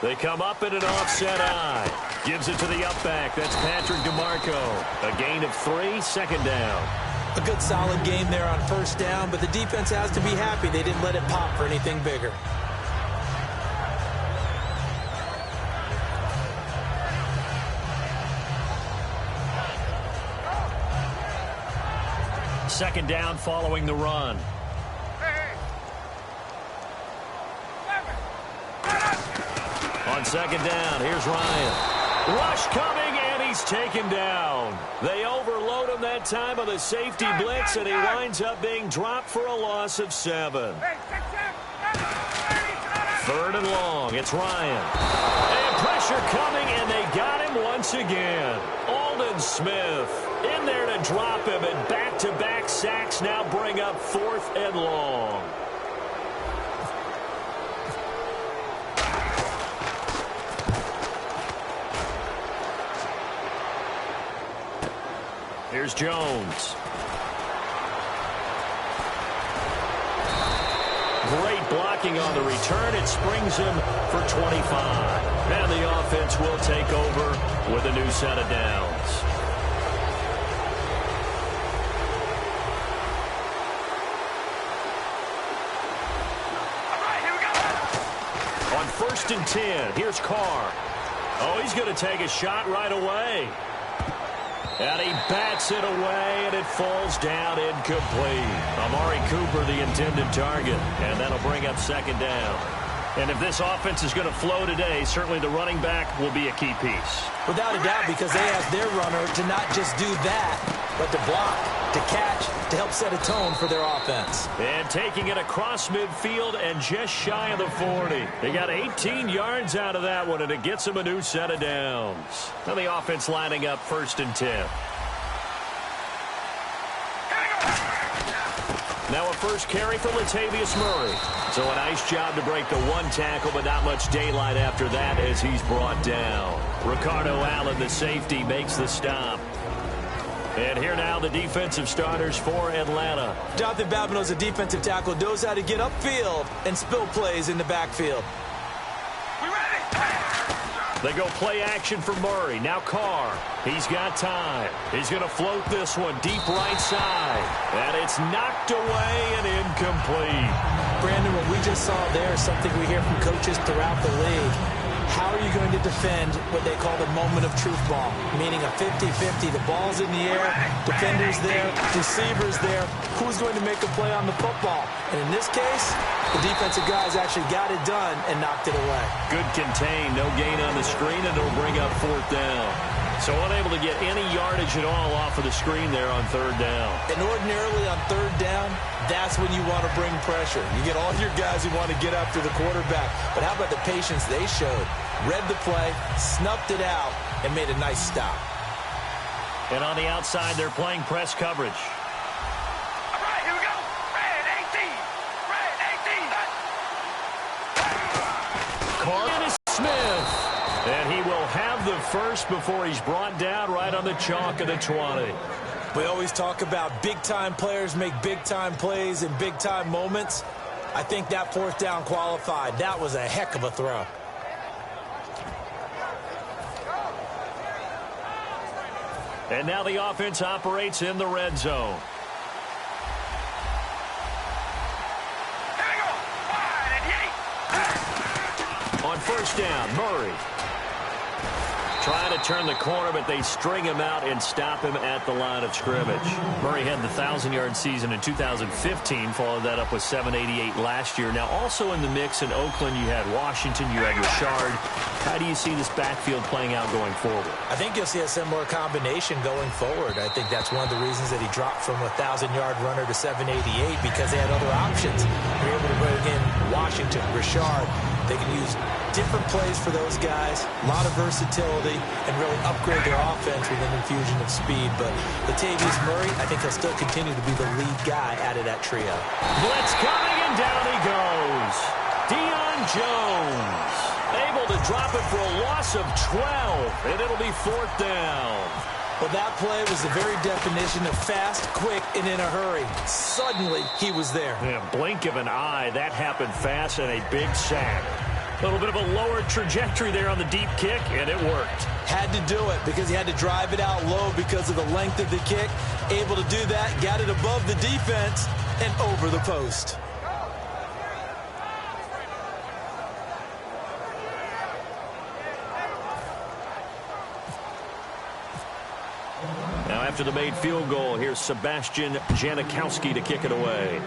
They come up in an offset eye. Gives it to the up back. That's Patrick DeMarco. A gain of 3, second down. A good solid game there on first down, but the defense has to be happy they didn't let it pop for anything bigger. Second down following the run. On second down, here's Ryan. Rush coming, and he's taken down. They overload him that time on the safety blitz, and he winds up being dropped for a loss of 7. Third and long, it's Ryan. And pressure coming, and they got him once again. Aldon Smith in there to drop him, and back-to-back sacks now bring up 4th and long. Here's Jones. Great blocking on the return. It springs him for 25. And the offense will take over with a new set of downs. On 1st and 10, here's Carr. Oh, he's going to take a shot right away. And he bats it away, and it falls down incomplete. Amari Cooper, the intended target, and that'll bring up second down. And if this offense is going to flow today, certainly the running back will be a key piece. Without a doubt, because they ask their runner to not just do that, but to block, to catch, to help set a tone for their offense. And taking it across midfield and just shy of the 40. They got 18 yards out of that one, and it gets them a new set of downs. Now the offense lining up 1st and 10. Now a first carry for Latavius Murray. So a nice job to break the 1 tackle, but not much daylight after that as he's brought down. Ricardo Allen, the safety, makes the stop. And here now the defensive starters for Atlanta. Jonathan Babineau's a defensive tackle, knows how to get upfield and spill plays in the backfield. They go play action for Murray. Now Carr. He's got time. He's going to float this one deep right side. And it's knocked away and incomplete. Brandon, what we just saw there is something we hear from coaches throughout the league. How are you going to defend what they call the moment of truth ball? Meaning a 50-50. The ball's in the air, defenders there, receivers there. Who's going to make a play on the football? And in this case, the defensive guys actually got it done and knocked it away. Good contain, no gain on the screen, and it'll bring up 4th down. So unable to get any yardage at all off of the screen there on 3rd down. And ordinarily on 3rd down, that's when you want to bring pressure. You get all your guys who want to get after the quarterback. But how about the patience they showed? Read the play, snuffed it out, and made a nice stop. And on the outside, they're playing press coverage. All right, here we go. Red 18. Red 18. Carr and Smith. And he will have the first before he's brought down right on the chalk of the 20. We always talk about big-time players make big-time plays in big-time moments. I think that 4th down qualified. That was a heck of a throw. And now the offense operates in the red zone. Here we go. Wide and On 1st down, Murray. Trying to turn the corner, but they string him out and stop him at the line of scrimmage. Murray had the 1,000-yard season in 2015, followed that up with 788 last year. Now, also in the mix in Oakland, you had Washington, you had Rashard. How do you see this backfield playing out going forward? I think you'll see a similar combination going forward. I think that's one of the reasons that he dropped from a 1,000-yard runner to 788, because they had other options. You're able to bring in Washington, Rashard. They can use different plays for those guys, a lot of versatility, and really upgrade their offense with an infusion of speed. But Latavius Murray, I think he'll still continue to be the lead guy out of that trio. Blitz coming, and down he goes. Deion Jones able to drop it for a loss of 12, and it'll be 4th down. Well, that play was the very definition of fast, quick, and in a hurry. Suddenly, he was there. Yeah, blink of an eye, that happened fast, and a big sack. A little bit of a lower trajectory there on the deep kick, and it worked. Had to do it because he had to drive it out low because of the length of the kick. Able to do that, got it above the defense and over the post. Now after the made field goal, here's Sebastian Janikowski to kick it away.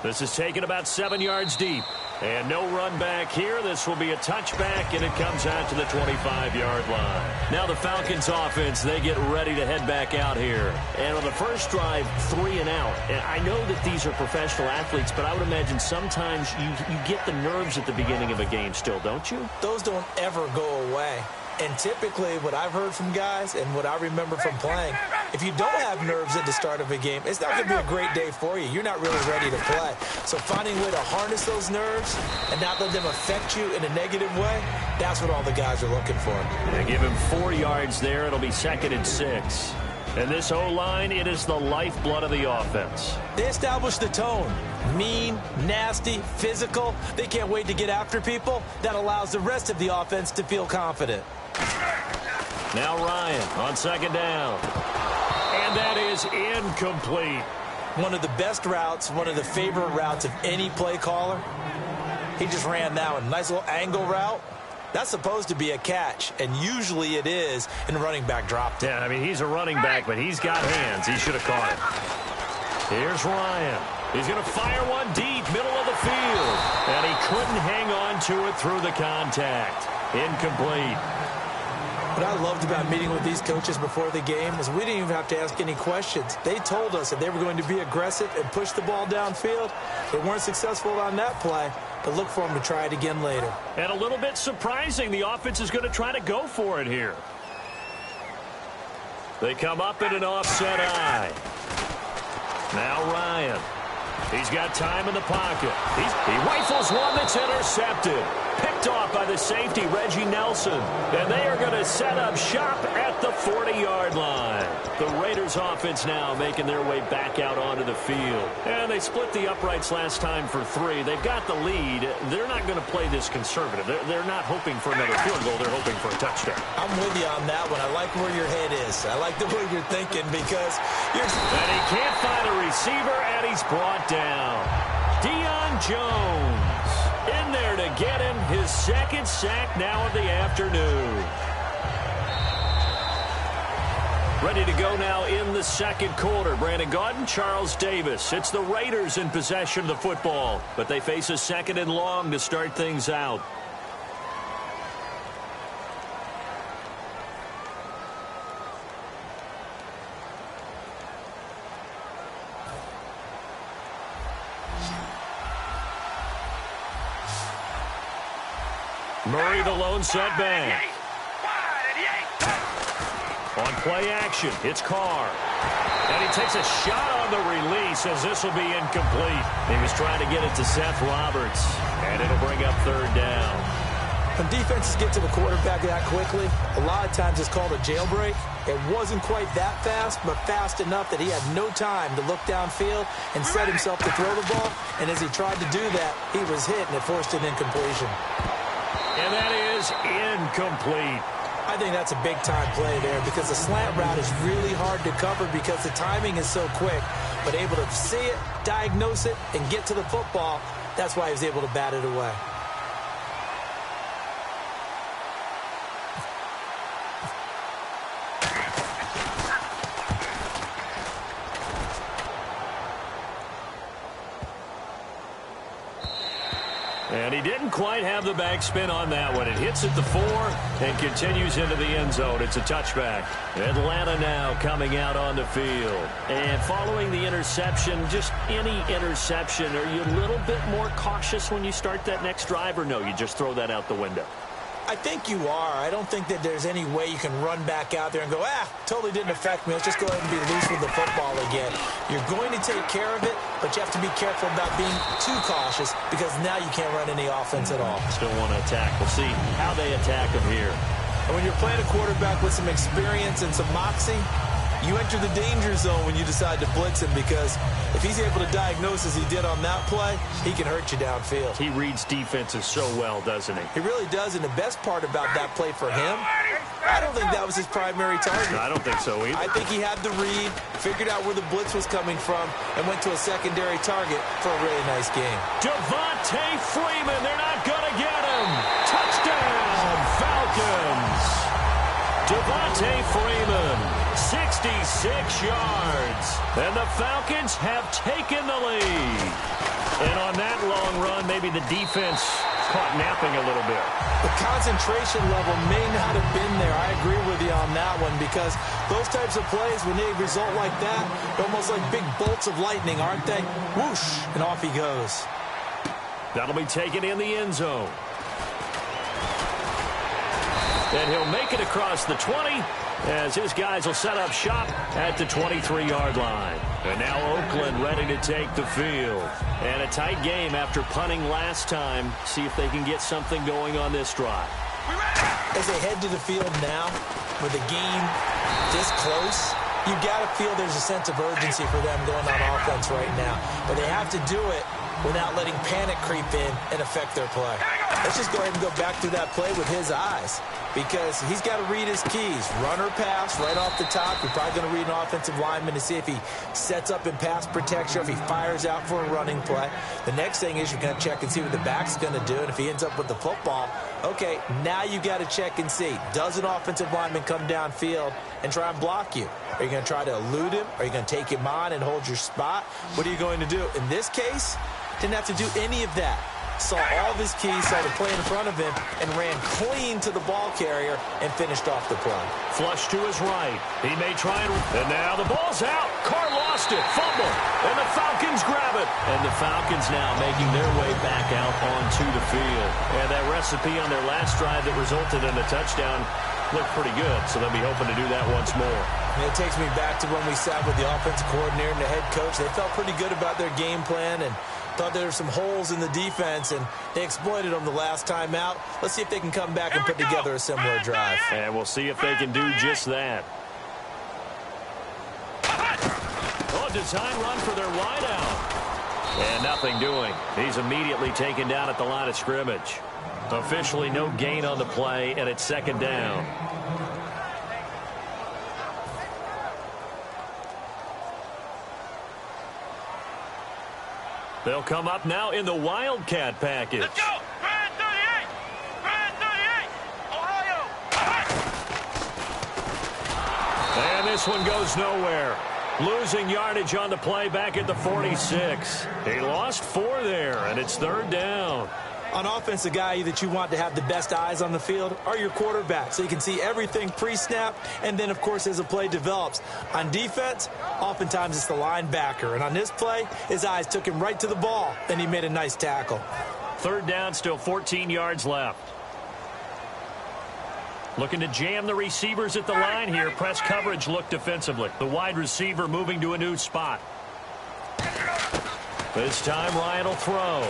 This is taken about 7 yards deep. And no run back here. This will be a touchback, and it comes out to the 25-yard line. Now the Falcons offense, they get ready to head back out here. And on the first drive, 3 and out. And I know that these are professional athletes, but I would imagine sometimes you get the nerves at the beginning of a game still, don't you? Those don't ever go away. And typically what I've heard from guys and what I remember from playing, if you don't have nerves at the start of a game, it's not going to be a great day for you. You're not really ready to play. So finding a way to harness those nerves and not let them affect you in a negative way, that's what all the guys are looking for. They give him 4 yards there. It'll be 2nd and 6. And this O-line, it is the lifeblood of the offense. They establish the tone. Mean, nasty, physical. They can't wait to get after people. That allows the rest of the offense to feel confident. Now Ryan on 2nd down. And that is incomplete. One of the best routes, one of the favorite routes of any play caller. He just ran that one. Nice little angle route. That's supposed to be a catch, and usually it is in a running back drop. Yeah, I mean, he's a running back, but he's got hands. He should have caught it. Here's Ryan. He's going to fire one deep, middle of the field. And he couldn't hang on to it through the contact. Incomplete. What I loved about meeting with these coaches before the game is we didn't even have to ask any questions. They told us that they were going to be aggressive and push the ball downfield. They weren't successful on that play, but look for them to try it again later. And a little bit surprising, the offense is going to try to go for it here. They come up in an offset eye. Now Ryan. He's got time in the pocket. He rifles one that's intercepted. Picked off by the safety, Reggie Nelson. And they are going to set up shop at the 40-yard line. The Raiders offense now making their way back out onto the field. And they split the uprights last time for 3. They've got the lead. They're not going to play this conservative. They're not hoping for another field goal. They're hoping for a touchdown. I'm with you on that one. I like where your head is. I like the way you're thinking because you're... And he can't find a receiver, and he's brought down. Deion Jones in there to get him his 2nd sack now of the afternoon. Ready to go now in the 2nd quarter. Brandon Gaudin, Charles Davis. It's the Raiders in possession of the football, but they face a 2nd and long to start things out. Murray, the lone setback. On play action, it's Carr. And he takes a shot on the release as this will be incomplete. He was trying to get it to Seth Roberts. And it'll bring up 3rd down. When defenses get to the quarterback that quickly, a lot of times it's called a jailbreak. It wasn't quite that fast, but fast enough that he had no time to look downfield and set himself to throw the ball. And as he tried to do that, he was hit, and it forced an incompletion. And that is incomplete. I think that's a big-time play there because the slant route is really hard to cover because the timing is so quick. But able to see it, diagnose it, and get to the football, that's why he was able to bat it away. And he didn't quite have the backspin on that one. It hits at the 4 and continues into the end zone. It's a touchback. Atlanta now coming out on the field. And following the interception, just any interception, are you a little bit more cautious when you start that next drive, or no, you just throw that out the window? I think you are. I don't think that there's any way you can run back out there and go, totally didn't affect me. Let's just go ahead and be loose with the football again. You're going to take care of it, but you have to be careful about being too cautious because now you can't run any offense at all. Still want to attack. We'll see how they attack him here. And when you're playing a quarterback with some experience and some moxie, you enter the danger zone when you decide to blitz him, because if he's able to diagnose as he did on that play, he can hurt you downfield. He reads defenses so well, doesn't he? He really does, and the best part about that play for him, I don't think that was his primary target. I don't think so either. I think he had the read, figured out where the blitz was coming from, and went to a secondary target for a really nice game. Devontae Freeman, they're not going to get him. Touchdown, Falcons. Devontae Freeman, 66 yards. And the Falcons have taken the lead. And on that long run, maybe the defense caught napping a little bit. The concentration level may not have been there. I agree with you on that one, because those types of plays, when they result like that, they're almost like big bolts of lightning, aren't they? Whoosh, and off he goes. That'll be taken in the end zone. And he'll make it across the 20 as his guys will set up shop at the 23-yard line. And now Oakland ready to take the field. And a tight game after punting last time. See if they can get something going on this drive. As they head to the field now, with the game this close, you got to feel there's a sense of urgency for them going on offense right now. But they have to do it without letting panic creep in and affect their play. Let's just go ahead and go back through that play with his eyes, because he's got to read his keys. Run or pass right off the top. You're probably going to read an offensive lineman to see if he sets up in pass protection, if he fires out for a running play. The next thing is you're going to check and see what the back's going to do, and if he ends up with the football, okay, now you got to check and see. Does an offensive lineman come downfield and try and block you? Are you going to try to elude him? Are you going to take him on and hold your spot? What are you going to do? In this case, didn't have to do any of that. Saw all of his keys, saw the play in front of him, and ran clean to the ball carrier and finished off the play. Flush to his right. He may try and now the ball's out. Carr lost it. Fumble. And the Falcons grab it. And the Falcons now making their way back out onto the field. And that recipe on their last drive that resulted in a touchdown looked pretty good, so they'll be hoping to do that once more. And it takes me back to when we sat with the offensive coordinator and the head coach. They felt pretty good about their game plan and thought there were some holes in the defense, and they exploited them the last time out. Let's see if they can come back and put together a similar drive. And we'll see if they can do just that. Oh, design run for their wideout. And nothing doing. He's immediately taken down at the line of scrimmage. Officially no gain on the play, and it's second down. They'll come up now in the Wildcat package. Let's go! Brand 38! Brand 38! Ohio! And this one goes nowhere. Losing yardage on the play back at the 46. He lost 4 there, and it's third down. On offense, the guy that you want to have the best eyes on the field are your quarterback, so you can see everything pre-snap, and then, of course, as the play develops. On defense, oftentimes it's the linebacker, and on this play, his eyes took him right to the ball, and he made a nice tackle. Third down, still 14 yards left. Looking to jam the receivers at the line here. Press coverage look defensively. The wide receiver moving to a new spot. This time, Ryan will throw.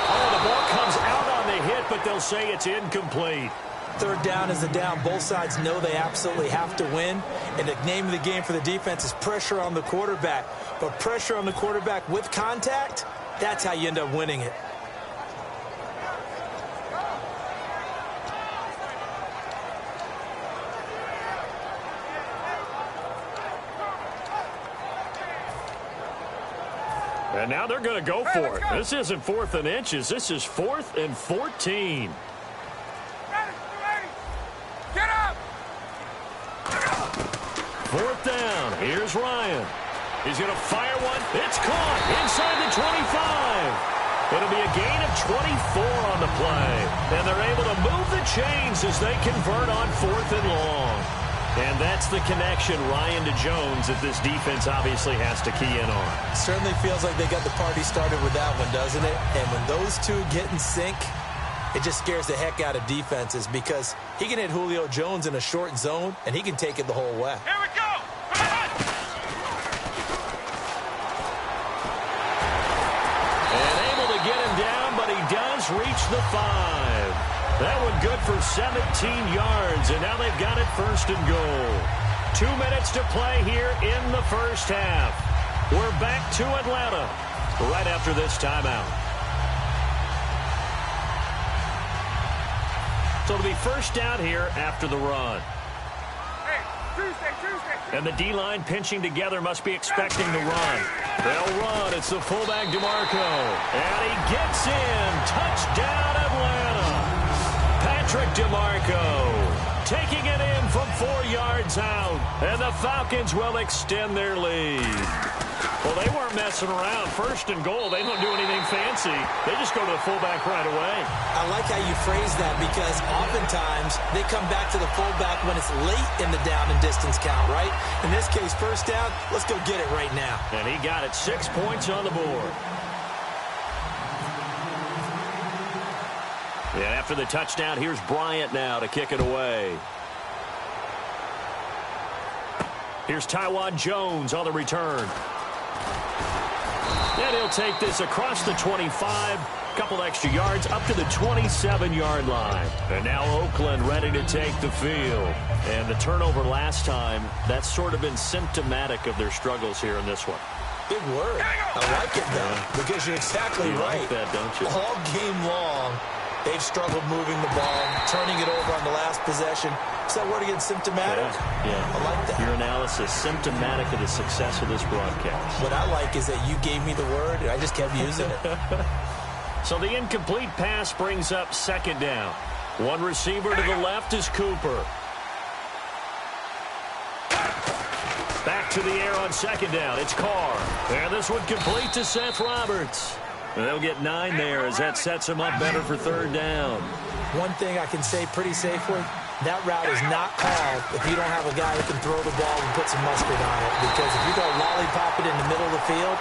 Oh, the ball comes out on the hit, but they'll say it's incomplete. Third down is the down. Both sides know they absolutely have to win. And the name of the game for the defense is pressure on the quarterback. But pressure on the quarterback with contact, that's how you end up winning it. And now they're going to go for it. This isn't 4th and inches. This is 4th and 14. Get up! 4th down. Here's Ryan. He's going to fire one. It's caught inside the 25. It'll be a gain of 24 on the play. And they're able to move the chains as they convert on 4th and long. And that's the connection, Ryan to Jones, that this defense obviously has to key in on. Certainly feels like they got the party started with that one, doesn't it? And when those two get in sync, it just scares the heck out of defenses, because he can hit Julio Jones in a short zone, and he can take it the whole way. Here we go! And able to get him down, but he does reach the 5. That one good for 17 yards, and now they've got it 1st and goal. 2 minutes to play here in the first half. We're back to Atlanta right after this timeout. So it'll be first down here after the run. And the D-line pinching together must be expecting the run. They'll run. It's the fullback, DeMarco. And he gets in. Touchdown, Atlanta. Patrick DeMarco taking it in from 4 yards out. And the Falcons will extend their lead. Well, they weren't messing around. First and goal, they don't do anything fancy. They just go to the fullback right away. I like how you phrase that because oftentimes they come back to the fullback when it's late in the down and distance count, right? In this case, first down, let's go get it right now. And he got it. 6 points on the board. Yeah, after the touchdown, here's Bryant now to kick it away. Here's Tywan Jones on the return. And he'll take this across the 25, couple extra yards up to the 27-yard line. And now Oakland ready to take the field. And the turnover last time, that's sort of been symptomatic of their struggles here in this one. Big word. I like it, though, because you're exactly right. You like that, don't you? All game long, they've struggled moving the ball, turning it over on the last possession. Is that word again, symptomatic? Yeah. I like that. Your analysis, symptomatic of the success of this broadcast. What I like is that you gave me the word, and I just kept using it. So the incomplete pass brings up second down. One receiver to the left is Cooper. Back to the air on second down. It's Carr. And this one complete to Seth Roberts. And they'll get 9 there as that sets him up better for third down. One thing I can say pretty safely, that route is not called if you don't have a guy who can throw the ball and put some mustard on it. Because if you go lollipop it in the middle of the field,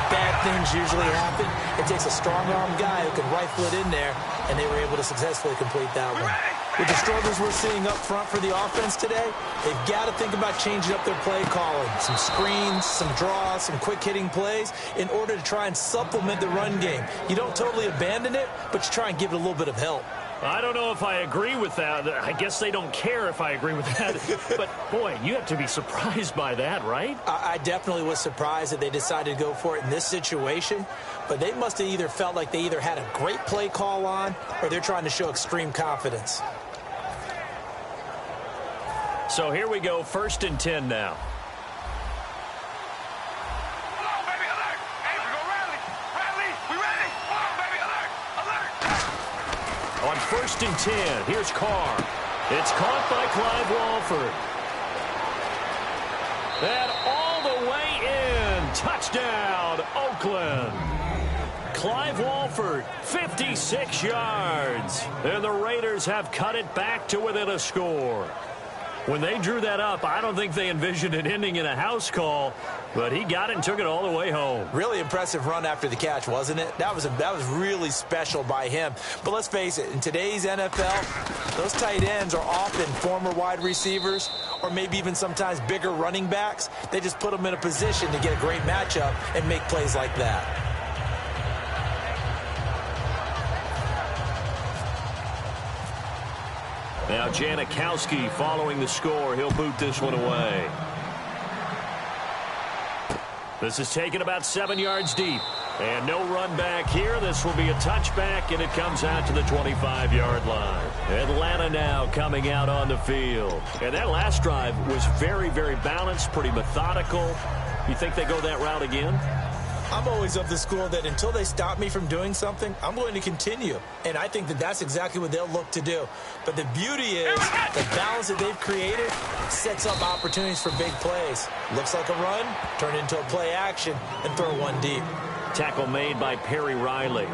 bad things usually happen. It takes a strong-arm guy who can rifle it in there, and they were able to successfully complete that one. With the struggles we're seeing up front for the offense today, they've got to think about changing up their play calling. Some screens, some draws, some quick-hitting plays in order to try and supplement the run game. You don't totally abandon it, but you try and give it a little bit of help. I don't know if I agree with that. I guess they don't care if I agree with that. But, boy, you have to be surprised by that, right? I definitely was surprised that they decided to go for it in this situation. But they must have either felt like they either had a great play call on or they're trying to show extreme confidence. So here we go, 1st and 10 now. On 1st and 10, here's Carr. It's caught by Clive Walford. And all the way in. Touchdown, Oakland. Clive Walford, 56 yards. And the Raiders have cut it back to within a score. When they drew that up, I don't think they envisioned it ending in a house call, but he got it and took it all the way home. Really impressive run after the catch, wasn't it? That was really special by him. But let's face it, in today's NFL, those tight ends are often former wide receivers or maybe even sometimes bigger running backs. They just put them in a position to get a great matchup and make plays like that. Now Janikowski following the score. He'll boot this one away. This is taken about 7 yards deep. And no run back here. This will be a touchback, and it comes out to the 25-yard line. Atlanta now coming out on the field. And that last drive was very, very balanced, pretty methodical. You think they go that route again? I'm always of the school that until they stop me from doing something, I'm going to continue. And I think that that's exactly what they'll look to do. But the beauty is the balance that they've created sets up opportunities for big plays. Looks like a run, turn into a play action, and throw one deep. Tackle made by Perry Riley.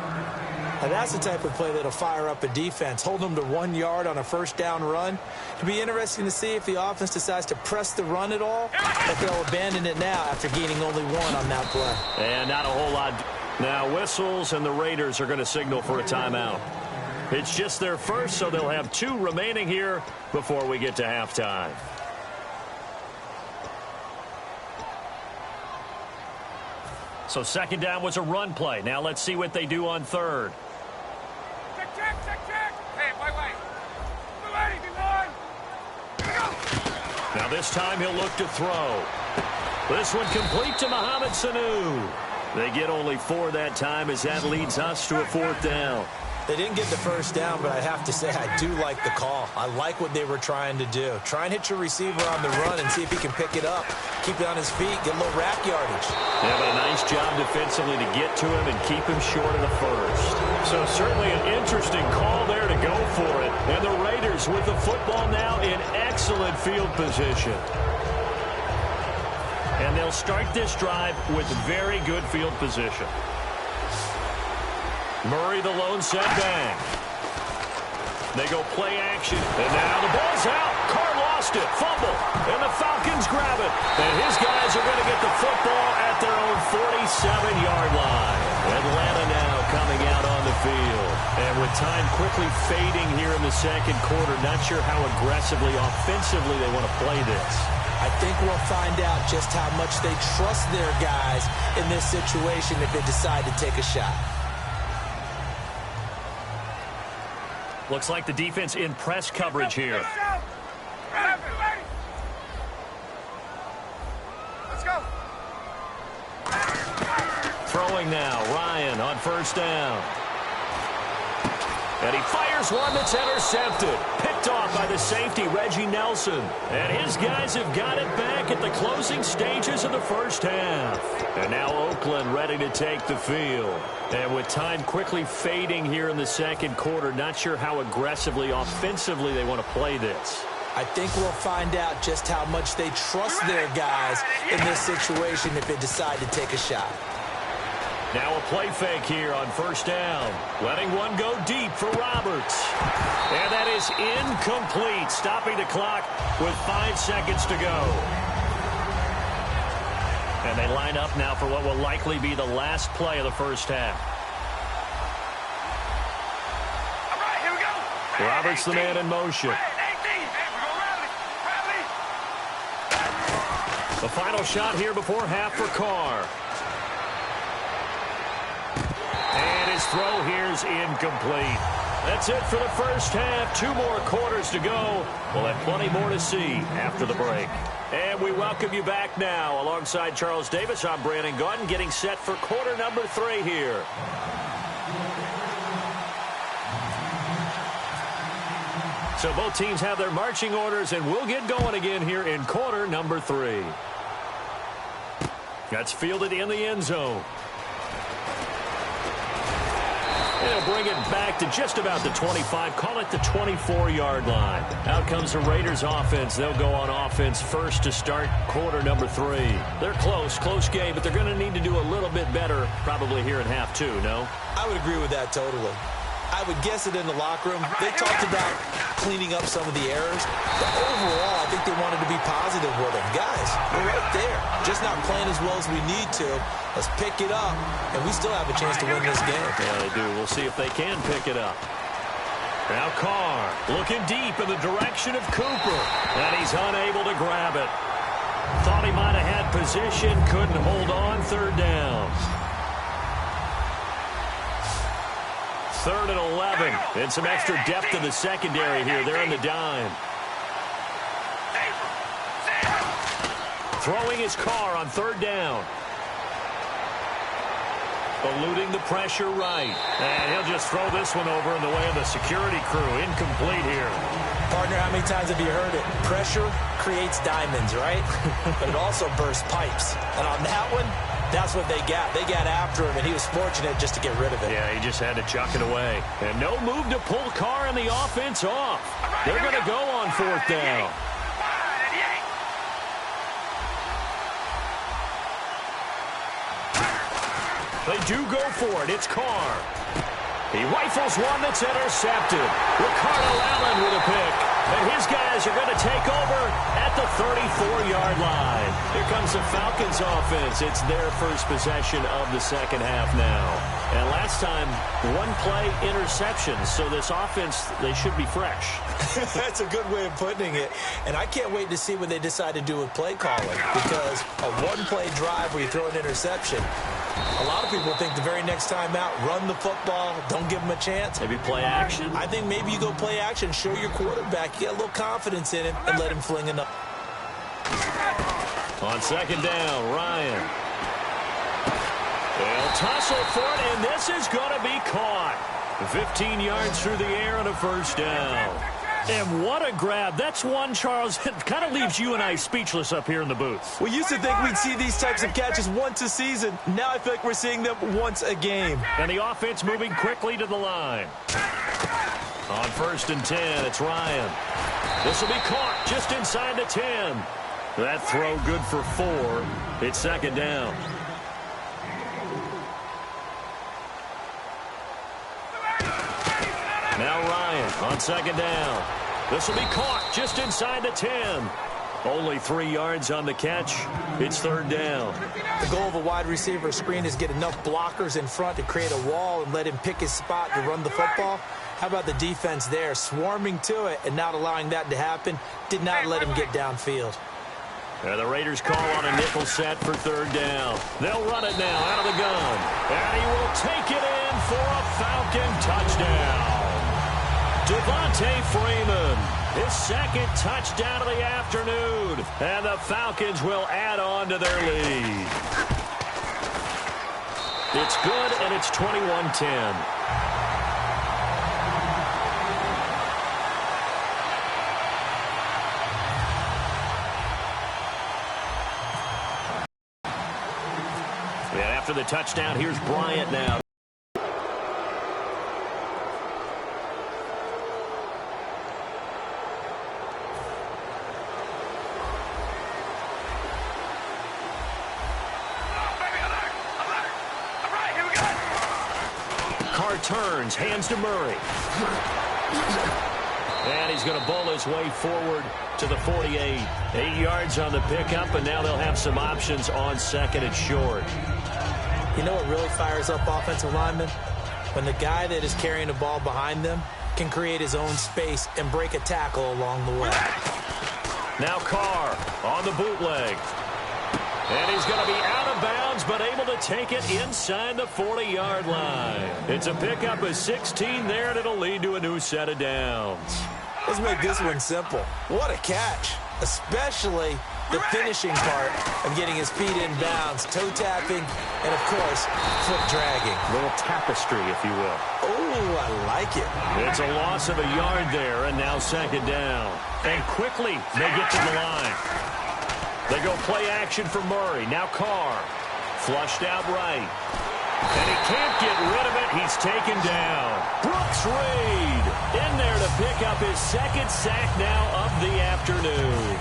Now that's the type of play that'll fire up a defense. Hold them to 1 yard on a first down run. It'll be interesting to see if the offense decides to press the run at all, or if they'll abandon it now after gaining only 1 on that play. And not a whole lot. Now whistles, and the Raiders are going to signal for a timeout. It's just their first, so they'll have 2 remaining here before we get to halftime. So second down was a run play. Now let's see what they do on third. Check. Hey, wait. Be ready, be one. Here we go. Now Now this time he'll look to throw. This one complete to Mohamed Sanu. They get only 4 that time as that leads us to a 4th down. They didn't get the first down, but I have to say I do like the call. I like what they were trying to do. Try and hit your receiver on the run and see if he can pick it up. Keep it on his feet, get a little rack yardage. Yeah, but a nice job defensively to get to him and keep him short of the first. So certainly an interesting call there to go for it. And the Raiders with the football now in excellent field position. And they'll start this drive with very good field position. Murray the lone setback. They go play action. And now the ball's out. Carr lost it. Fumble. And the Falcons grab it. And his guys are going to get the football at their own 47-yard line. Atlanta now coming out on the field. And with time quickly fading here in the second quarter, not sure how aggressively, offensively they want to play this. I think we'll find out just how much they trust their guys in this situation if they decide to take a shot. Looks like the defense in press coverage here. Let's go. Throwing now, Ryan on first down. And he fires one that's intercepted. Picked off by the safety, Reggie Nelson. And his guys have got it back at the closing stages of the first half. And now Oakland ready to take the field. And with time quickly fading here in the second quarter, not sure how aggressively, offensively they want to play this. I think we'll find out just how much they trust their guys in this situation if they decide to take a shot. Now a play fake here on first down. Letting one go deep for Roberts. And that is incomplete. Stopping the clock with 5 seconds to go. And they line up now for what will likely be the last play of the first half. All right, here we go. Roberts the man in motion. The final shot here before half for Carr. And his throw here's incomplete. That's it for the first half. 2 more quarters to go. We'll have plenty more to see after the break. And we welcome you back now. Alongside Charles Davis, I'm Brandon Gaudin, getting set for quarter number 3 here. So both teams have their marching orders, and we'll get going again here in quarter number 3. That's fielded in the end zone. They'll bring it back to just about the 25, call it the 24-yard line. Out comes the Raiders offense. They'll go on offense first to start quarter number 3. They're close game, but they're going to need to do a little bit better probably here in half 2, no? I would agree with that totally. I would guess it in the locker room. They talked about cleaning up some of the errors. But overall, I think they wanted to be positive with them. Guys, we're right there. Just not playing as well as we need to. Let's pick it up, and we still have a chance to win this game. Yeah, they do. We'll see if they can pick it up. Now Carr looking deep in the direction of Cooper. And he's unable to grab it. Thought he might have had position. Couldn't hold on. 3rd down. 3rd and 11. And some extra depth in the secondary here. They're in the dime. Throwing his Carr on 3rd down. Eluding the pressure right. And he'll just throw this one over in the way of the security crew. Incomplete here. Partner, how many times have you heard it? Pressure creates diamonds, right? But it also bursts pipes. And on that one, that's what they got. They got after him, and he was fortunate just to get rid of it. Yeah, he just had to chuck it away. And no move to pull Carr and the offense off. They're going to go on 4th down. They do go for it. It's Carr. He rifles one that's intercepted. Ricardo Allen with a pick. And his guys are going to take over at the 34-yard line. Here comes the Falcons offense. It's their first possession of the second half now. And last time, 1 play interception. So this offense, they should be fresh. That's a good way of putting it. And I can't wait to see what they decide to do with play calling. Because a 1-play drive where you throw an interception, a lot of people think the very next time out, run the football, don't give them a chance. Maybe play action? I think maybe you go play action, show your quarterback, you get a little confidence in him, and let him fling it up. On second down, Ryan. They'll tussle for it, and this is going to be caught. 15 yards through the air and a first down. And what a grab. That's one, Charles, that kind of leaves you and I speechless up here in the booth. We used to think we'd see these types of catches once a season. Now I feel like we're seeing them once a game. And the offense moving quickly to the line. On first and 10, it's Ryan. This will be caught just inside the 10. That throw good for 4. It's second down. Now Ryan on second down. This will be caught just inside the 10. Only 3 yards on the catch. It's third down. The goal of a wide receiver screen is get enough blockers in front to create a wall and let him pick his spot to run the football. How about the defense there, swarming to it and not allowing that to happen? Did not let him get downfield. The Raiders call on a nickel set for third down. They'll run it now out of the gun. And he will take it in for a Falcon touchdown. Devontae Freeman, his second touchdown of the afternoon. And the Falcons will add on to their lead. It's good, and it's 21-10. After the touchdown, here's Bryant now. Carr turns, hands to Murray. And he's going to bowl his way forward to the 48. 8 yards on the pickup, and now they'll have some options on second and short. You know what really fires up offensive linemen? When the guy that is carrying the ball behind them can create his own space and break a tackle along the way. Now Carr on the bootleg. And he's going to be out of bounds, but able to take it inside the 40-yard line. It's a pickup of 16 there, and it'll lead to a new set of downs. Let's make this one simple. What a catch, especially the finishing part of getting his feet in bounds, toe tapping, and, of course, foot dragging. A little tapestry, if you will. Oh, I like it. It's a loss of a yard there, and now second down. And quickly, they get to the line. They go play action for Murray. Now Carr. Flushed out right. And he can't get rid of it. He's taken down. Brooks Reed in there to pick up his second sack now of the afternoon.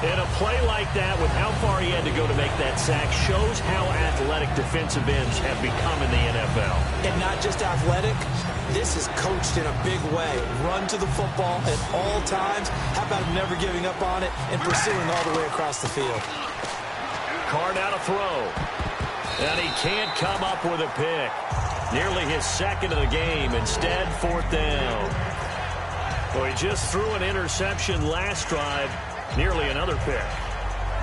And a play like that, with how far he had to go to make that sack, shows how athletic defensive ends have become in the NFL. And not just athletic, this is coached in a big way. Run to the football at all times. How about him never giving up on it and pursuing all the way across the field? Carr now to throw. And he can't come up with a pick. Nearly his second of the game. Instead, fourth down. Well, he just threw an interception last drive. Nearly another pick.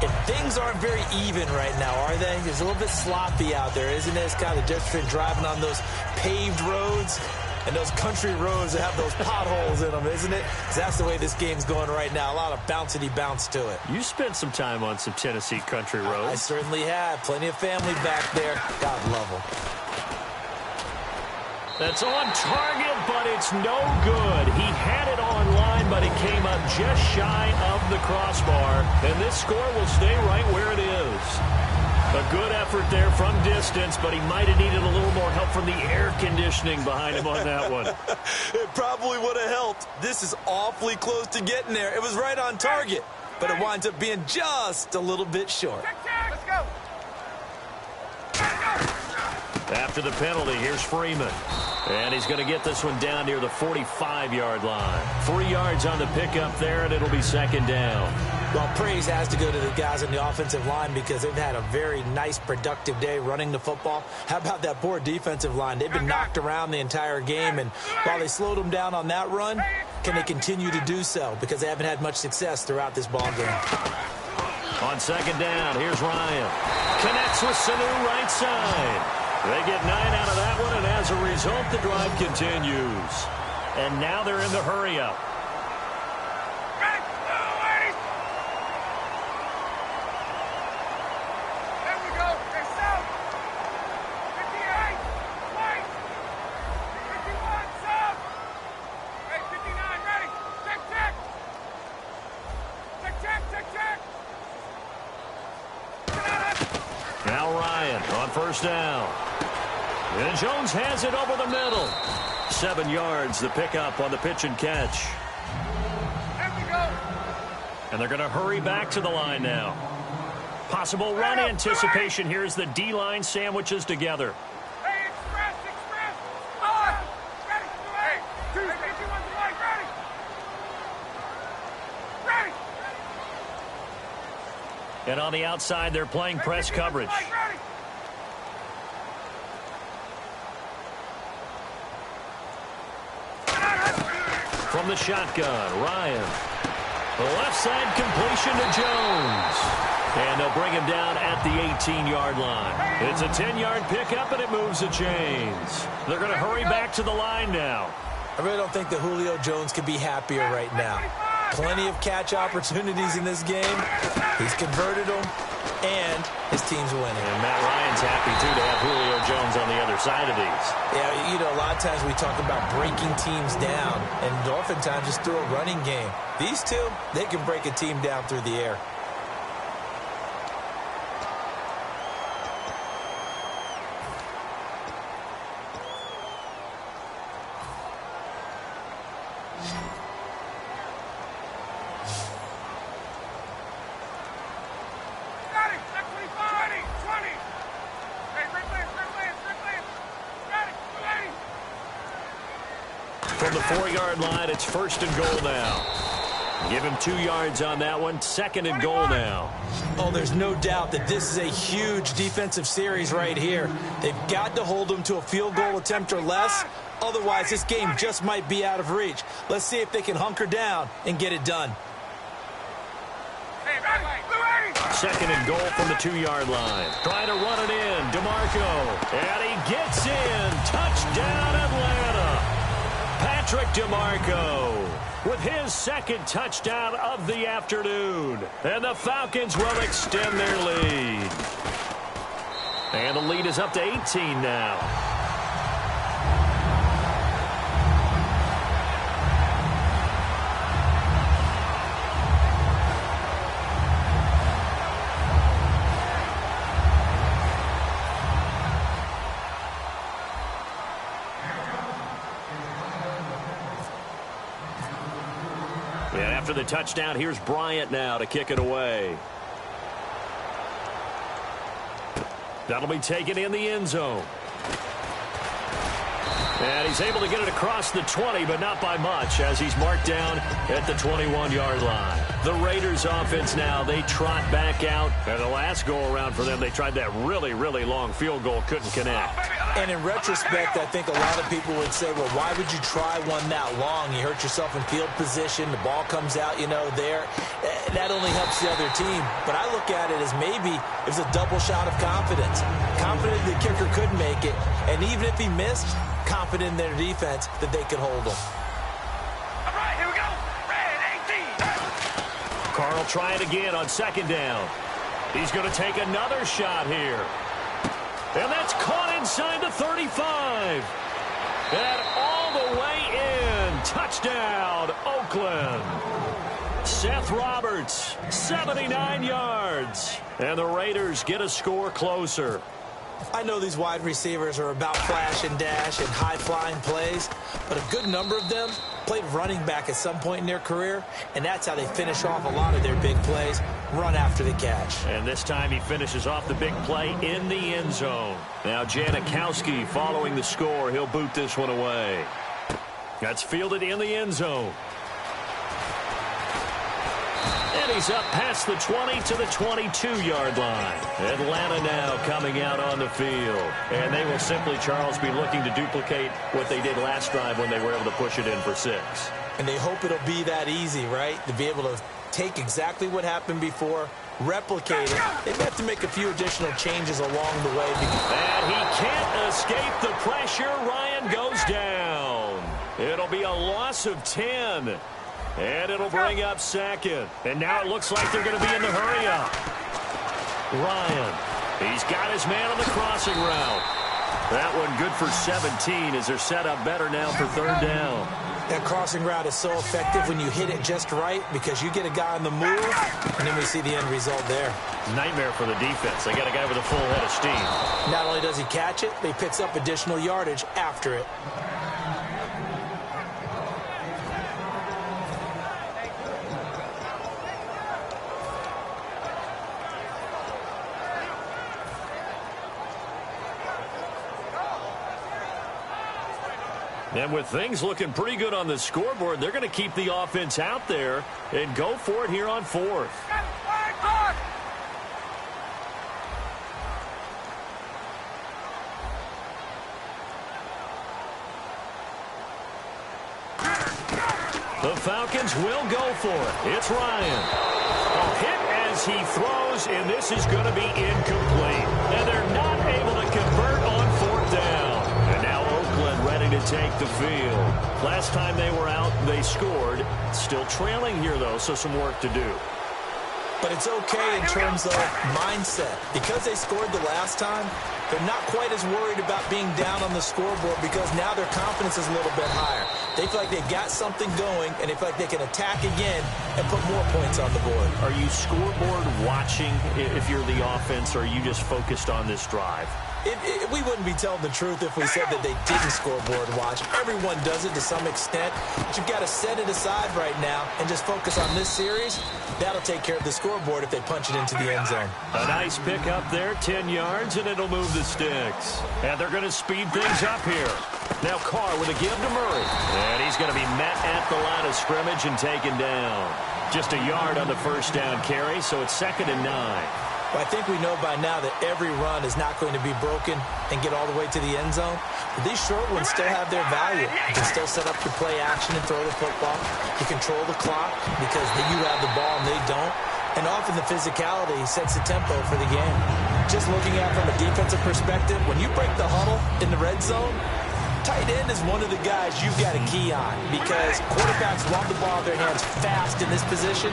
And things aren't very even right now, are they? It's a little bit sloppy out there, isn't it? It's kind of just been driving on those paved roads and those country roads that have those potholes in them, isn't it? 'Cause that's the way this game's going right now. A lot of bouncy bounce to it. You spent some time on some Tennessee country roads. I certainly have. Plenty of family back there. God love them. That's on target, but it's no good. He had it on line, but it came up just shy of the crossbar. And this score will stay right where it is. A good effort there from distance, but he might have needed a little more help from the air conditioning behind him on that one. It probably would have helped. This is awfully close to getting there. It was right on target, but it winds up being just a little bit short. Let's go. After the penalty, here's Freeman. And he's going to get this one down near the 45-yard line. 3 yards on the pickup there, and it'll be second down. Well, praise has to go to the guys on the offensive line because they've had a very nice, productive day running the football. How about that poor defensive line? They've been knocked around the entire game, and while they slowed them down on that run, can they continue to do so? Because they haven't had much success throughout this ball game. On second down, here's Ryan. Connects with Sanu right side. They get 9 out of that one, and as a result, the drive continues. And now they're in the hurry-up. first down. And Jones has it over the middle. 7 yards, the pickup on the pitch and catch. And they're going to hurry back to the line now. Possible run anticipation. Here's the D-line sandwiches together. Hey, express! Ready! Hey, ready! And on the outside, they're playing press coverage. From the shotgun, Ryan. The left side completion to Jones. And they'll bring him down at the 18-yard line. It's a 10-yard pickup, and it moves the chains. They're going to hurry back to the line now. I really don't think that Julio Jones could be happier right now. Plenty of catch opportunities in this game. He's converted them, and his team's winning. And Matt Ryan's happy, too, to have Julio Jones on the other side of these. Yeah, you know, a lot of times we talk about breaking teams down, and oftentimes just through a running game. These two, they can break a team down through the air. From the 4-yard line, it's first and goal now. Give him 2 yards on that one. Second and goal now. Oh, there's no doubt that this is a huge defensive series right here. They've got to hold them to a field goal attempt or less. Otherwise, this game just might be out of reach. Let's see if they can hunker down and get it done. Second and goal from the 2-yard line. Trying to run it in. DeMarco. And he gets in. Touchdown, Atlanta. Patrick DeMarco with his second touchdown of the afternoon. And the Falcons will extend their lead. And the lead is up to 18 now. And after the touchdown, here's Bryant now to kick it away. That'll be taken in the end zone. And he's able to get it across the 20, but not by much, as he's marked down at the 21-yard line. The Raiders offense now, they trot back out. And the last go-around for them, they tried that really, really long field goal, couldn't connect. And in retrospect, I think a lot of people would say, well, why would you try one that long? You hurt yourself in field position. The ball comes out, you know, there. That only helps the other team. But I look at it as maybe it was a double shot of confidence. Confident the kicker could make it. And even if he missed, confident in their defense that they could hold him. All right, here we go. Red 18. Carl try it again on second down. He's going to take another shot here. And that's caught inside the 35. And all the way in. Touchdown, Oakland. Seth Roberts, 79 yards. And the Raiders get a score closer. I know these wide receivers are about flash and dash and high-flying plays, but a good number of them played running back at some point in their career, and that's how they finish off a lot of their big plays, run after the catch. And this time he finishes off the big play in the end zone. Now Janikowski following the score. He'll boot this one away. That's fielded in the end zone. And he's up past the 20 to the 22-yard line. Atlanta now coming out on the field. And they will simply, Charles, be looking to duplicate what they did last drive when they were able to push it in for 6. And they hope it'll be that easy, right? To be able to take exactly what happened before, replicate it. They've got to make a few additional changes along the way. And he can't escape the pressure. Ryan goes down. It'll be a loss of 10. And it'll bring up second. And now it looks like they're going to be in the hurry-up. Ryan, he's got his man on the crossing route. That one good for 17 as they're set up better now for third down. That crossing route is so effective when you hit it just right because you get a guy on the move, and then we see the end result there. Nightmare for the defense. They got a guy with a full head of steam. Not only does he catch it, but he picks up additional yardage after it. And with things looking pretty good on the scoreboard, they're going to keep the offense out there and go for it here on fourth. The Falcons will go for it. It's Ryan. A hit as he throws, and this is going to be incomplete. And they're not able to convert on fourth down. And now Oakland ready to take the field. Last time they were out, they scored. Still trailing here, though, so some work to do. But it's okay in terms of mindset. Because they scored the last time, they're not quite as worried about being down on the scoreboard because now their confidence is a little bit higher. They feel like they've got something going, and they feel like they can attack again and put more points on the board. Are you scoreboard watching if you're the offense, or are you just focused on this drive? We wouldn't be telling the truth if we said that they didn't scoreboard watch. Everyone does it to some extent, but you've got to set it aside right now and just focus on this series. That'll take care of the scoreboard if they punch it into the end zone. A nice pick up there, 10 yards, and it'll move the sticks. And they're going to speed things up here. Now Carr with a give to Murray. And he's going to be met at the line of scrimmage and taken down. Just a yard on the first down carry, so it's 2nd and 9. Well, I think we know by now that every run is not going to be broken and get all the way to the end zone. But these short ones still have their value. You can still set up your play action and throw the football. You control the clock because you have the ball and they don't. And often the physicality sets the tempo for the game. Just looking at it from a defensive perspective, when you break the huddle in the red zone, tight end is one of the guys you've got a key on because quarterbacks want the ball in their hands fast in this position,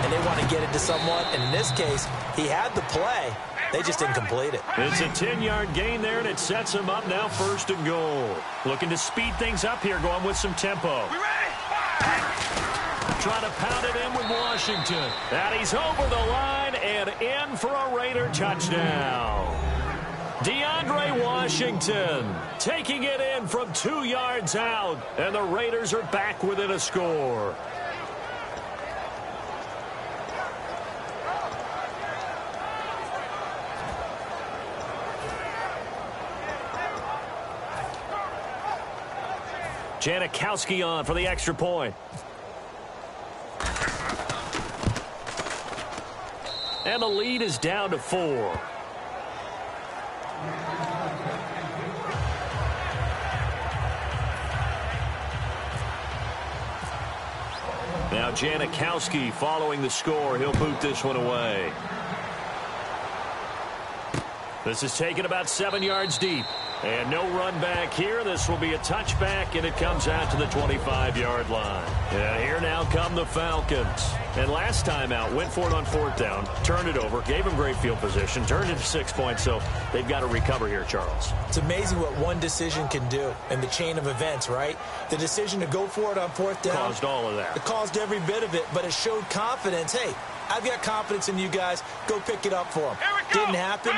and they want to get it to someone. And in this case, he had the play. They just didn't complete it. It's a 10-yard gain there, and it sets him up now 1st and goal. Looking to speed things up here, going with some tempo. Trying to pound it in with Washington. And he's over the line and in for a Raider touchdown. DeAndre Washington taking it in from 2 yards out, and the Raiders are back within a score. Janikowski on for the extra point. And the lead is down to 4. Now Janikowski following the score. He'll boot this one away. This is taken about 7 yards deep. And no run back here. This will be a touchback, and it comes out to the 25-yard line. And here now come the Falcons. And last time out, went for it on 4th down, turned it over, gave them great field position, turned it to 6 points, so they've got to recover here, Charles. It's amazing what one decision can do in the chain of events, right? The decision to go for it on 4th down. Caused all of that. It caused every bit of it, but it showed confidence. Hey, I've got confidence in you guys. Go pick it up for them. Didn't happen.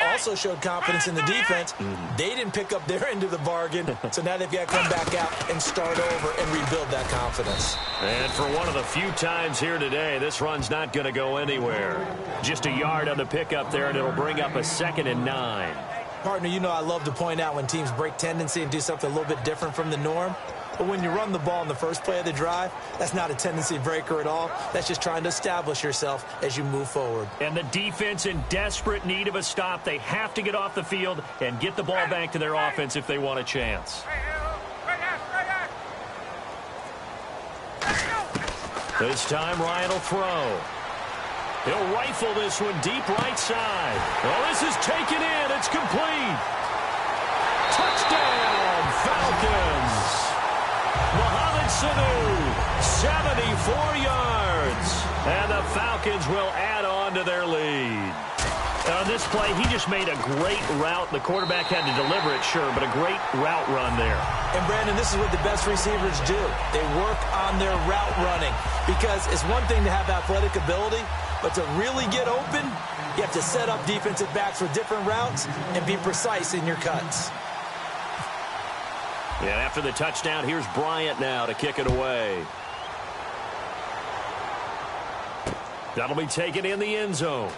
Also showed confidence in the defense. They didn't pick up their end of the bargain, so now they've got to come back out and start over and rebuild that confidence. And for one of the few times here today, this run's not going to go anywhere. Just a yard on the pickup there, and it'll bring up a 2nd and 9. Partner, you know I love to point out when teams break tendency and do something a little bit different from the norm. But when you run the ball in the first play of the drive, that's not a tendency breaker at all. That's just trying to establish yourself as you move forward. And the defense in desperate need of a stop. They have to get off the field and get the ball back to their offense if they want a chance. This time Ryan will throw. He'll rifle this one deep right side. Oh, this is taken in. It's complete. Touchdown, Falcons. Mohamed Sanu, 74 yards. And the Falcons will add on to their lead. On this play, he just made a great route. The quarterback had to deliver it, sure, but a great route run there. And, Brandon, this is what the best receivers do. They work on their route running because it's one thing to have athletic ability, but to really get open, you have to set up defensive backs with different routes and be precise in your cuts. And after the touchdown, here's Bryant now to kick it away. That'll be taken in the end zone.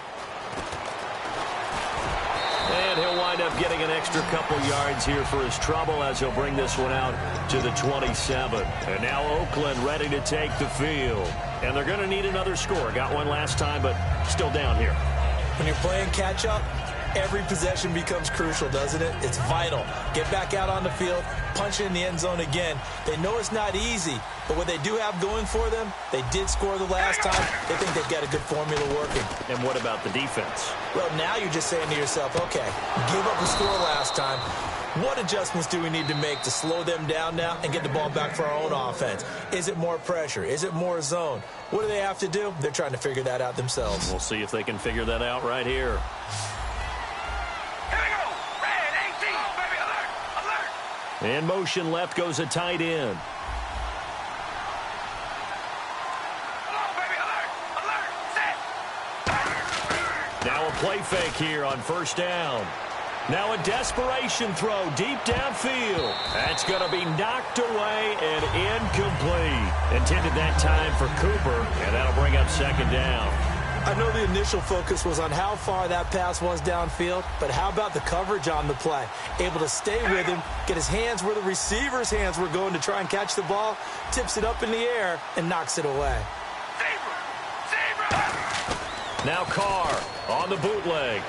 And he'll wind up getting an extra couple yards here for his trouble as he'll bring this one out to the 27. And now Oakland ready to take the field. And they're going to need another score. Got one last time, but still down here. When you're playing catch-up, every possession becomes crucial, doesn't it? It's vital. Get back out on the field, punch it in the end zone again. They know it's not easy, but what they do have going for them, they did score the last time. They think they've got a good formula working. And what about the defense? Well, now you're just saying to yourself, okay, gave up a score last time. What adjustments do we need to make to slow them down now and get the ball back for our own offense? Is it more pressure? Is it more zone? What do they have to do? They're trying to figure that out themselves. We'll see if they can figure that out right here. In motion left goes a tight end. Now a play fake here on first down. Now a desperation throw deep downfield. That's going to be knocked away and incomplete. Intended that time for Cooper, and that'll bring up second down. I know the initial focus was on how far that pass was downfield, but how about the coverage on the play? Able to stay with him, get his hands where the receiver's hands were going to try and catch the ball, tips it up in the air, and knocks it away. Now Carr on the bootleg.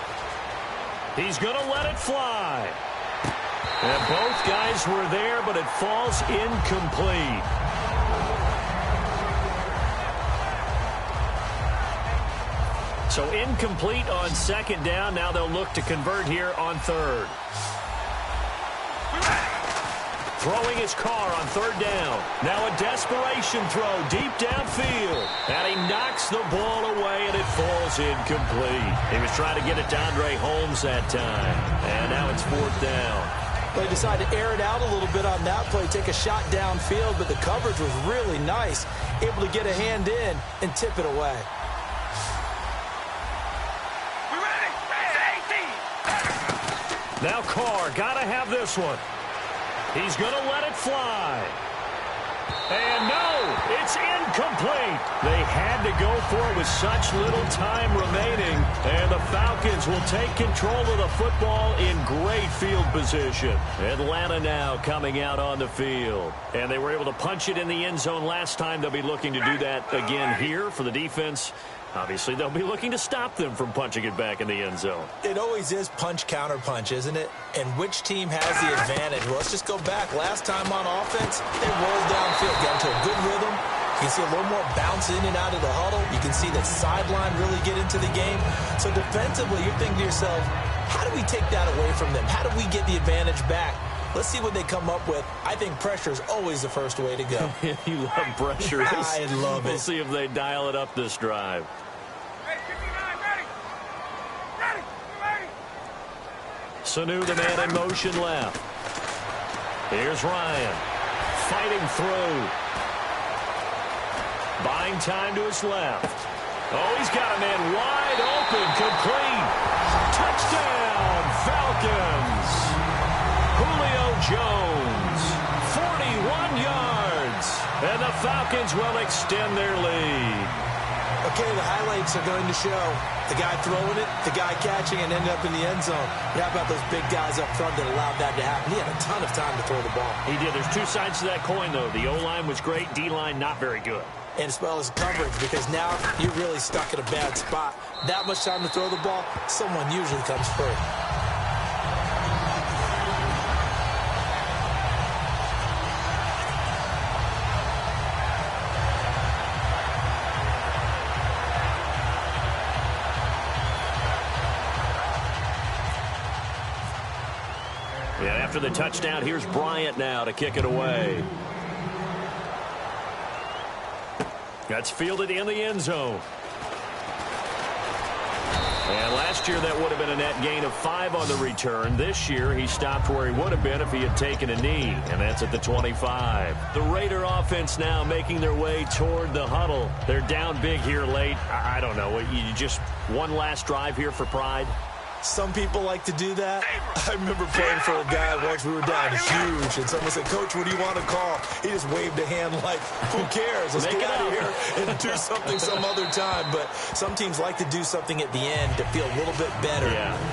He's going to let it fly. And both guys were there, but it falls incomplete. So incomplete on second down. Now they'll look to convert here on third. Throwing his Carr on third down. Now a desperation throw deep downfield. And he knocks the ball away, and it falls incomplete. He was trying to get it to Andre Holmes that time. And now it's fourth down. They decided to air it out a little bit on that play, take a shot downfield, but the coverage was really nice. Able to get a hand in and tip it away. Now Carr, got to have this one. He's going to let it fly. And no, it's incomplete. They had to go for it with such little time remaining. And the Falcons will take control of the football in great field position. Atlanta now coming out on the field. And they were able to punch it in the end zone last time. They'll be looking to do that again here for the defense. Obviously, they'll be looking to stop them from punching it back in the end zone. It always is punch-counter-punch, isn't it? And which team has the advantage? Well, let's just go back. Last time on offense, they rolled downfield, got into a good rhythm. You can see a little more bounce in and out of the huddle. You can see that sideline really get into the game. So defensively, you're thinking to yourself, how do we take that away from them? How do we get the advantage back? Let's see what they come up with. I think pressure is always the first way to go. You love pressure. I love it. We'll see if they dial it up this drive. Sanu, the man in motion left. Here's Ryan. Fighting through. Buying time to his left. Oh, he's got a man wide open. Complete. Touchdown, Falcons. Julio Jones. 41 yards. And the Falcons will extend their lead. Okay, the highlights are going to show the guy throwing it, the guy catching, and ended up in the end zone. But how about those big guys up front that allowed that to happen? He had a ton of time to throw the ball. He did. There's two sides to that coin, though. The O-line was great. D-line, not very good. And as well as coverage, because now you're really stuck in a bad spot. That much time to throw the ball, someone usually comes free. And after the touchdown, here's Bryant now to kick it away. That's fielded in the end zone. And last year, that would have been a net gain of 5 on the return. This year, he stopped where he would have been if he had taken a knee, and that's at the 25. The Raider offense now making their way toward the huddle. They're down big here late. I don't know. You just one last drive here for pride? Some people like to do that. I remember playing for a guy once. We were down huge, and someone said, "Coach, what do you want to call?" He just waved a hand like, "Who cares? Let's get out of here and do something some other time." But some teams like to do something at the end to feel a little bit better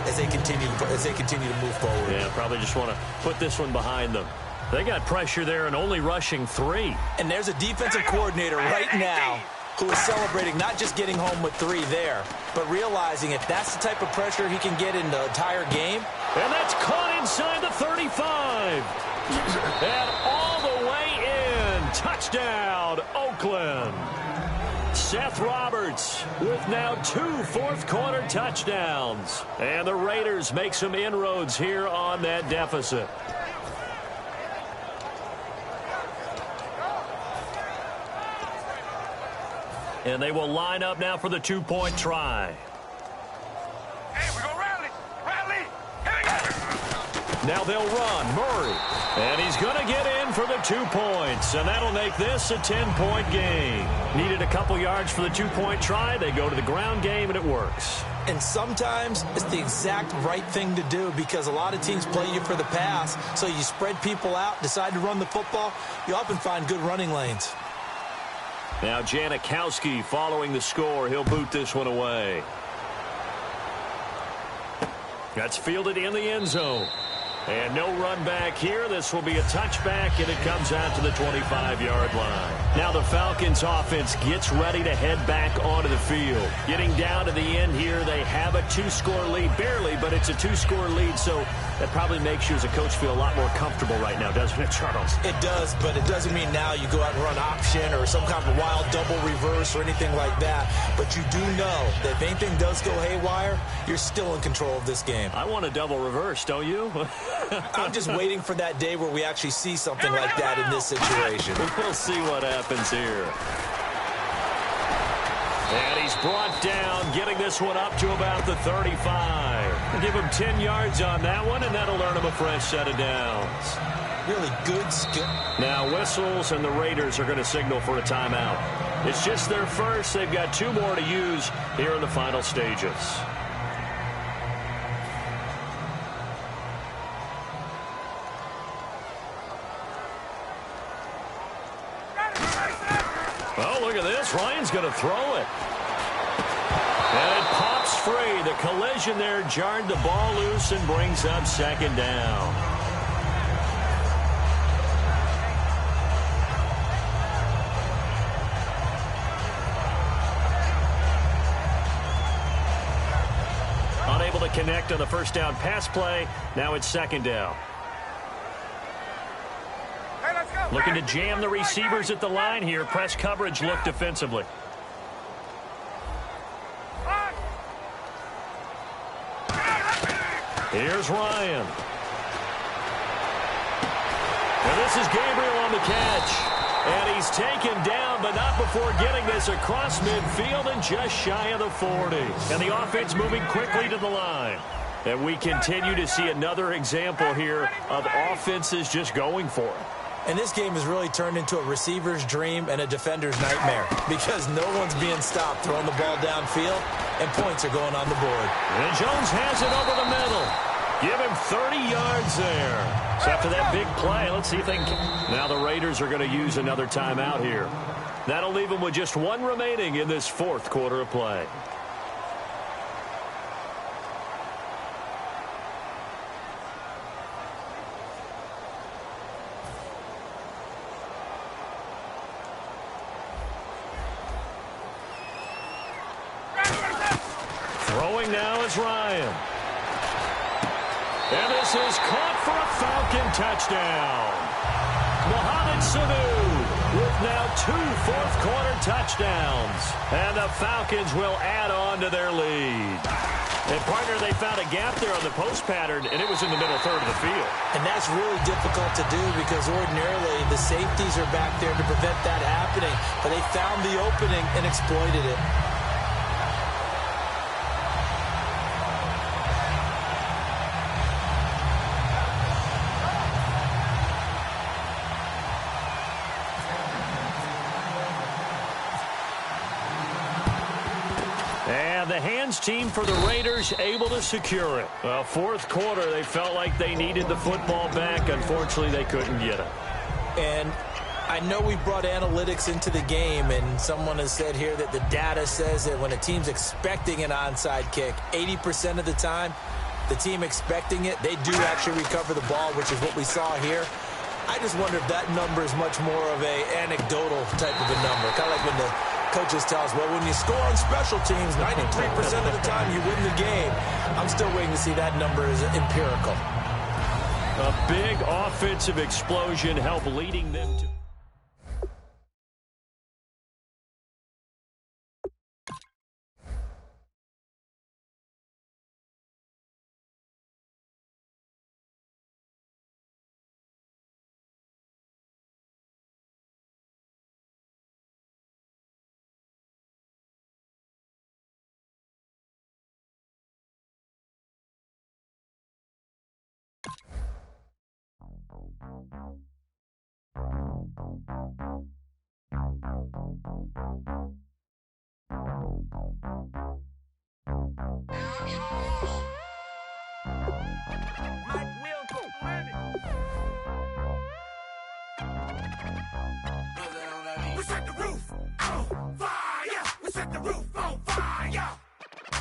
as they continue to move forward. Yeah, probably just want to put this one behind them. They got pressure there and only rushing 3. And there's a defensive coordinator right now who is celebrating not just getting home with 3 there, but realizing if that's the type of pressure he can get in the entire game. And that's caught inside the 35. And all the way in. Touchdown, Oakland. Seth Roberts with now 2 fourth-quarter touchdowns. And the Raiders make some inroads here on that deficit. And they will line up now for the 2-point try. Hey, we're going to rally. Rally. Here we go. Now they'll run. Murray. And he's going to get in for the 2 points. And that'll make this a 10-point game. Needed a couple yards for the 2-point try. They go to the ground game, and it works. And sometimes it's the exact right thing to do because a lot of teams play you for the pass. So you spread people out, decide to run the football. You often find good running lanes. Now Janikowski following the score. He'll boot this one away. That's fielded in the end zone. And no run back here. This will be a touchback, and it comes out to the 25-yard line. Now the Falcons offense gets ready to head back onto the field. Getting down to the end here, they have a 2-score lead. Barely, but it's a 2-score lead, so that probably makes you as a coach feel a lot more comfortable right now, doesn't it, Charles? It does, but it doesn't mean now you go out and run option or some kind of wild double reverse or anything like that. But you do know that if anything does go haywire, you're still in control of this game. I want a double reverse, don't you? I'm just waiting for that day where we actually see something like that in this situation. We'll see what happens here. And he's brought down, getting this one up to about the 35. We'll give him 10 yards on that one, and that'll earn him a fresh set of downs. Really good skill. Now whistles, and the Raiders are going to signal for a timeout. It's just their first. They've got 2 more to use here in the final stages. Oh, look at this. Ryan's going to throw it. And it pops free. The collision there jarred the ball loose and brings up second down. Unable to connect on the first down pass play. Now it's second down. Looking to jam the receivers at the line here. Press coverage look defensively. Here's Ryan. And this is Gabriel on the catch. And he's taken down, but not before getting this across midfield and just shy of the 40. And the offense moving quickly to the line. And we continue to see another example here of offenses just going for it. And this game has really turned into a receiver's dream and a defender's nightmare because no one's being stopped throwing the ball downfield, and points are going on the board. And Jones has it over the middle. Give him 30 yards there. So after that big play, let's see if they can. Now the Raiders are going to use another timeout here. That'll leave them with just 1 remaining in this 4th quarter of play. Throwing now is Ryan. And this is caught for a Falcon touchdown. Mohamed Sanu with now 2 fourth-quarter touchdowns. And the Falcons will add on to their lead. And, partner, they found a gap there on the post pattern, and it was in the middle third of the field. And that's really difficult to do because ordinarily the safeties are back there to prevent that happening. But they found the opening and exploited it. the hands team for the Raiders able to secure it. Well, fourth quarter, they felt like they needed the football back. Unfortunately, they couldn't get it. And I know we brought analytics into the game, and someone has said here that the data says that when a team's expecting an onside kick, 80% of the time, the team expecting it, they do actually recover the ball, which is what we saw here. I just wonder if that number is much more of a anecdotal type of a number. Kind of like when the coaches tell us, well, when you score on special teams, 93% of the time you win the game. I'm still waiting to see that number is empirical. A big offensive explosion helped leading them to... We set the roof on fire. We set the roof on fire.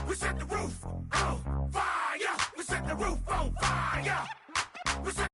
We set the roof on fire. We set the roof on fire. We set